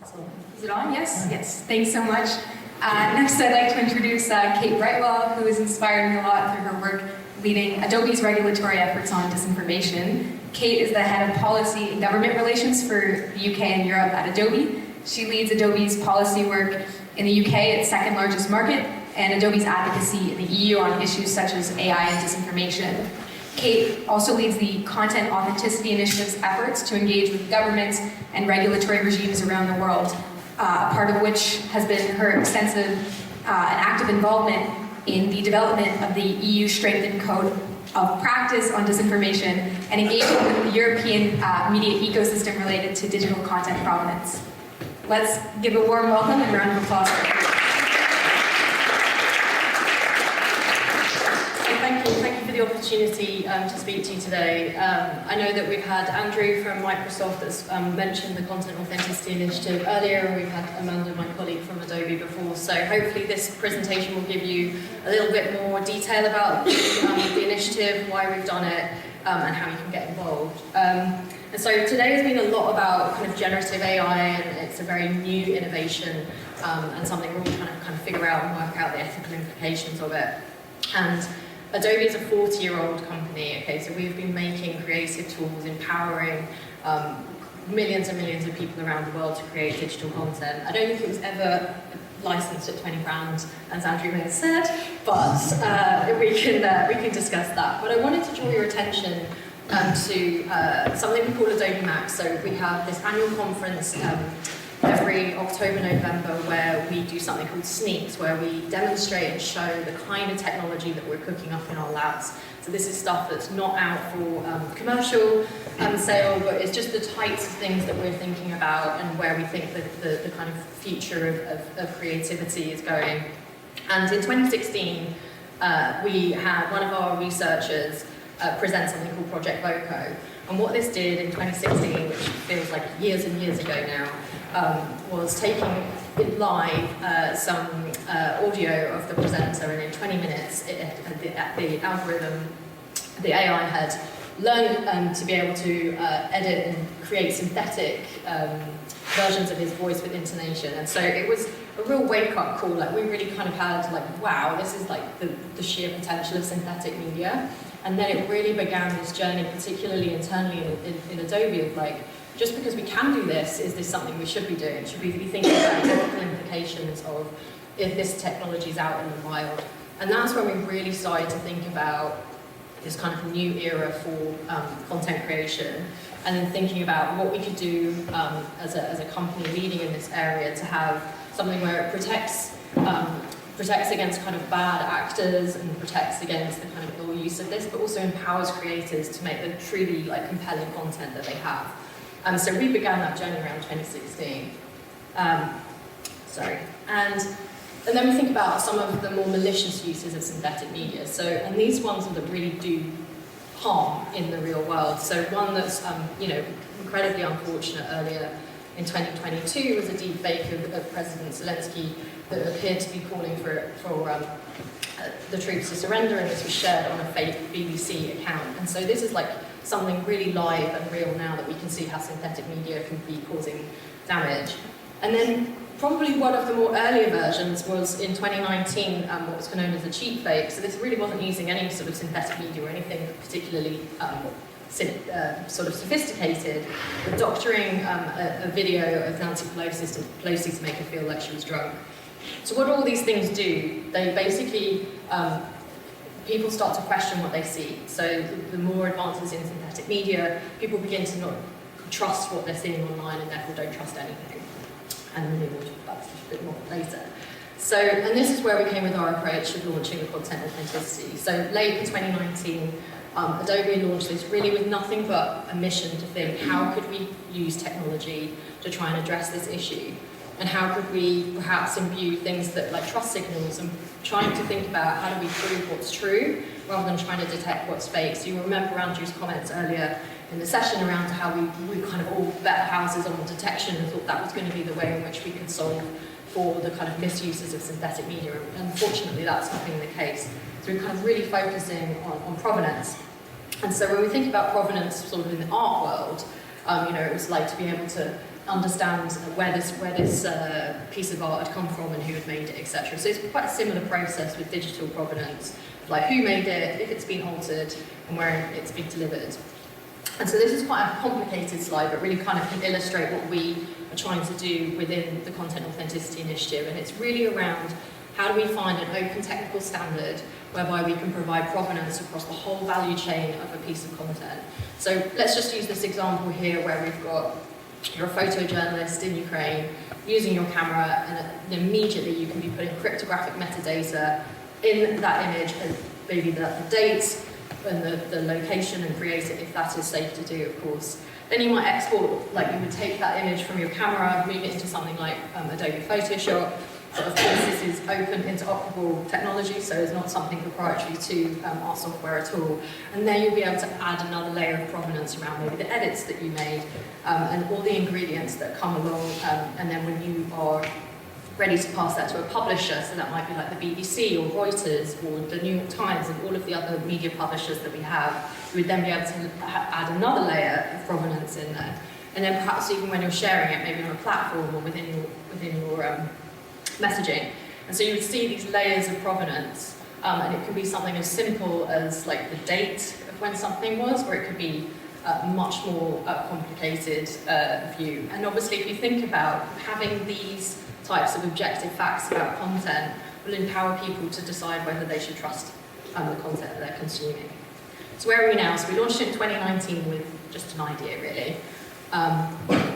Is it on? Yes? Yes. Thanks so much. Next, I'd like to introduce Kate Brightwell, who has inspired me a lot through her work leading Adobe's regulatory efforts on disinformation. Kate is the head of policy and government relations for the UK and Europe at Adobe. She leads Adobe's policy work in the UK, its second largest market, and Adobe's advocacy in the EU on issues such as AI and disinformation. Kate also leads the Content Authenticity Initiative's efforts to engage with governments and regulatory regimes around the world, part of which has been her extensive and active involvement in the development of the EU Strengthened Code of Practice on Disinformation and engagement with the European media ecosystem related to digital content provenance. Let's give a warm welcome and round of applause for Kate. Thank you for the opportunity to speak to you today. I know that we've had Andrew from Microsoft that's mentioned the Content Authenticity Initiative earlier, and we've had Amanda, my colleague from Adobe, before. So hopefully this presentation will give you a little bit more detail about the initiative, why we've done it, and how you can get involved. And so today has been a lot about kind of generative AI, and it's a very new innovation and something we're all trying to kind of figure out and work out the ethical implications of it. And Adobe is a 40-year-old company, okay, so we've been making creative tools, empowering millions and millions of people around the world to create digital content. I don't think it was ever licensed at 20 grand, as Andrew may have said, but we can discuss that. But I wanted to draw your attention to something we call Adobe Max. So we have this annual conference every October, November, where we do something called sneaks, where we demonstrate and show the kind of technology that we're cooking up in our labs. So this is stuff that's not out for commercial sale, but it's just the types of things that we're thinking about and where we think that the kind of future of creativity is going. And in 2016, we had one of our researchers present something called Project Voco. And what this did in 2016, which feels like years and years ago now, was taking in live some audio of the presenter, and in 20 minutes, the algorithm, the AI had learned to be able to edit and create synthetic versions of his voice with intonation. And so it was a real wake-up call. Like, we really kind of had like, wow, this is like the sheer potential of synthetic media. And then it really began this journey, particularly internally in Adobe, of like, just because we can do this, is this something we should be doing? Should we be thinking about the ethical implications of if this technology is out in the wild? And that's when we really started to think about this kind of new era for content creation, and then thinking about what we could do as a company leading in this area to have something where it protects against kind of bad actors and protects against the kind of ill use of this, but also empowers creators to make the truly like compelling content that they have. So we began that journey around 2016. And then we think about some of the more malicious uses of synthetic media. So, and these ones that really do harm in the real world. So one that's incredibly unfortunate earlier in 2022 was a deep fake of President Zelensky that appeared to be calling for the troops to surrender, and this was shared on a fake BBC account. And so this is like something really live and real now, that we can see how synthetic media can be causing damage. And then probably one of the more earlier versions was in 2019, what was known as a cheap fake. So this really wasn't using any sort of synthetic media or anything particularly sort of sophisticated, but doctoring a video of Nancy Pelosi to make her feel like she was drunk. So what all these things do, they basically, people start to question what they see. So the more advances in synthetic media, people begin to not trust what they're seeing online and therefore don't trust anything. And then we'll talk about this a bit more later. So, and this is where we came with our approach of launching the Content Authenticity. So late in 2019, Adobe launched this really with nothing but a mission to think, how could we use technology to try and address this issue? And how could we perhaps imbue things that like trust signals, and trying to think about how do we prove what's true rather than trying to detect what's fake. So you remember Andrew's comments earlier in the session around how we kind of all bet houses on detection and thought that was going to be the way in which we could solve for the kind of misuses of synthetic media. And unfortunately, that's not been the case. So we're kind of really focusing on provenance. And so when we think about provenance sort of in the art world, it was like to be able to understand where this piece of art had come from and who had made it, etc. So it's quite a similar process with digital provenance, like who made it, if it's been altered, and where it's been delivered. And so this is quite a complicated slide, but really kind of can illustrate what we are trying to do within the Content Authenticity Initiative. And it's really around how do we find an open technical standard whereby we can provide provenance across the whole value chain of a piece of content. So let's just use this example here where we've got, you're a photojournalist in Ukraine using your camera, and immediately you can be putting cryptographic metadata in that image, and maybe the date and the location, and create it if that is safe to do, of course. Then you might export, like you would take that image from your camera, move it into something like Adobe Photoshop. But of course, this is open, interoperable technology, so it's not something proprietary to our software at all. And then you'll be able to add another layer of provenance around maybe the edits that you made and all the ingredients that come along. And then when you are ready to pass that to a publisher, so that might be like the BBC or Reuters or the New York Times and all of the other media publishers that we have, you would then be able to add another layer of provenance in there. And then perhaps even when you're sharing it, maybe on a platform or within your messaging. And so you would see these layers of provenance, and it could be something as simple as like the date of when something was, or it could be a much more complicated view. And obviously, if you think about having these types of objective facts about content, will empower people to decide whether they should trust the content that they're consuming. So where are we now? So we launched it in 2019 with just an idea, really.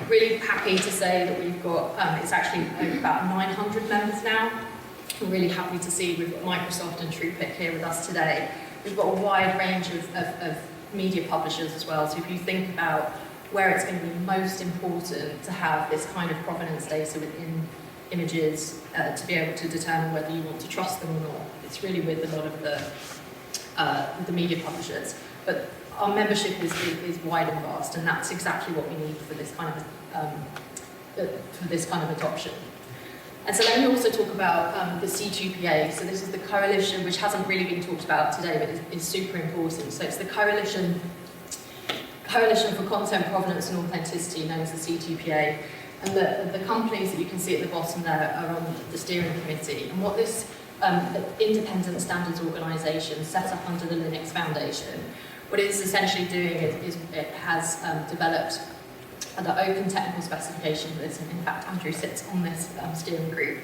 Really happy to say that we've got, it's actually about 900 members now. We're really happy to see we've got Microsoft and TruePic here with us today. We've got a wide range of media publishers as well. So if you think about where it's going to be most important to have this kind of provenance data within images to be able to determine whether you want to trust them or not, it's really with a lot of the media publishers. But our membership is wide and vast, and that's exactly what we need for this kind of adoption. And so let me also talk about the C2PA. So this is the coalition, which hasn't really been talked about today, but is super important. So it's the Coalition for Content Provenance and Authenticity, known as the C2PA. And the companies that you can see at the bottom there are on the steering committee. And what this independent standards organisation set up under the Linux Foundation, what it is essentially doing is it has developed the open technical specification for this, and in fact Andrew sits on this steering group.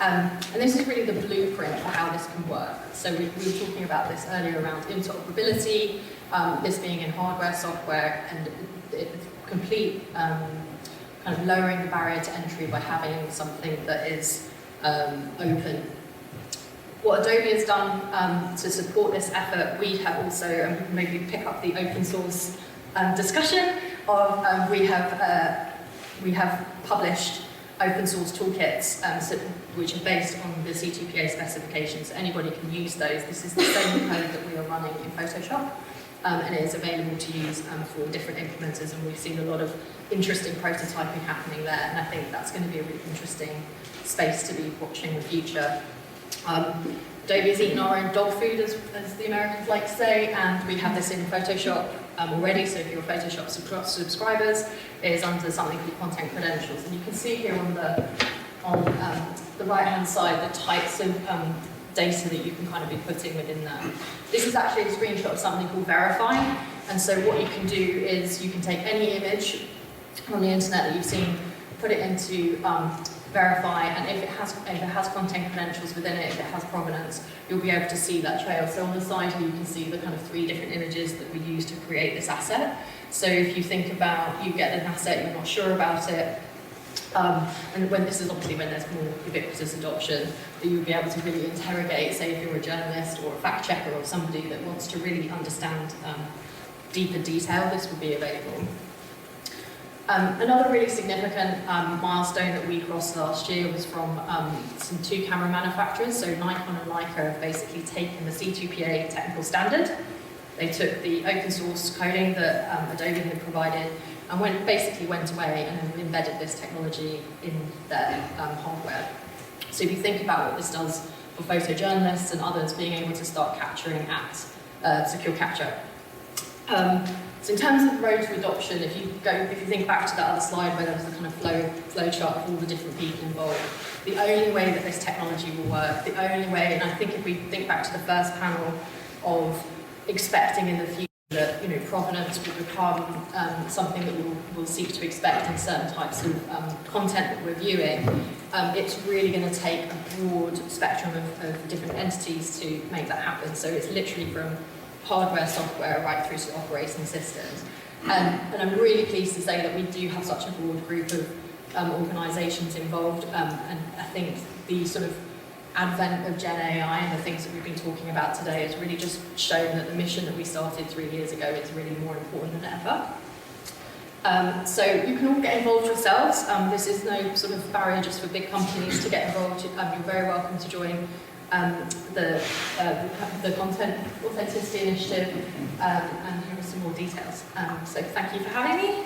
And this is really the blueprint for how this can work. So we were talking about this earlier around interoperability, this being in hardware, software, and complete kind of lowering the barrier to entry by having something that is open. What Adobe has done to support this effort, we have also, maybe pick up the open source discussion of, we have published open source toolkits which are based on the C2PA specifications. So anybody can use those. This is the same code that we are running in Photoshop, and it is available to use for different implementers, and we've seen a lot of interesting prototyping happening there, and I think that's going to be a really interesting space to be watching in the future. Adobe has eaten our own dog food, as the Americans like to say, and we have this in Photoshop already, so if you're Photoshop subscribers, it is under something called content credentials. And you can see here on the right-hand side the types of data that you can kind of be putting within that. This is actually a screenshot of something called Verify, and so what you can do is you can take any image on the internet that you've seen, put it into Verify, and if it has content credentials within it, if it has provenance, you'll be able to see that trail. So on the side here you can see the kind of 3 different images that we use to create this asset. So if you think about, you get an asset, you're not sure about it, and when this is obviously when there's more ubiquitous adoption, that you'll be able to really interrogate, say if you're a journalist or a fact checker or somebody that wants to really understand deeper detail, this will be available. Another really significant milestone that we crossed last year was from some 2 camera manufacturers. So Nikon and Leica have basically taken the C2PA technical standard. They took the open source coding that Adobe had provided and basically went away and embedded this technology in their hardware. So if you think about what this does for photojournalists and others being able to start capturing at secure capture. So in terms of the road to adoption, if you think back to that other slide where there was the kind of flow chart of all the different people involved, the only way that this technology will work, the only way, and I think if we think back to the first panel of expecting in the future that provenance will become something that we'll seek to expect in certain types of content that we're viewing, it's really going to take a broad spectrum of different entities to make that happen. So it's literally from hardware, software, right through to operating systems. And I'm really pleased to say that we do have such a broad group of organisations involved, and I think the sort of advent of Gen AI and the things that we've been talking about today has really just shown that the mission that we started 3 years ago is really more important than ever. So you can all get involved yourselves. This is no sort of barrier just for big companies to get involved. You're very welcome to join the Content Authenticity Initiative, and here are some more details. So thank you for having me.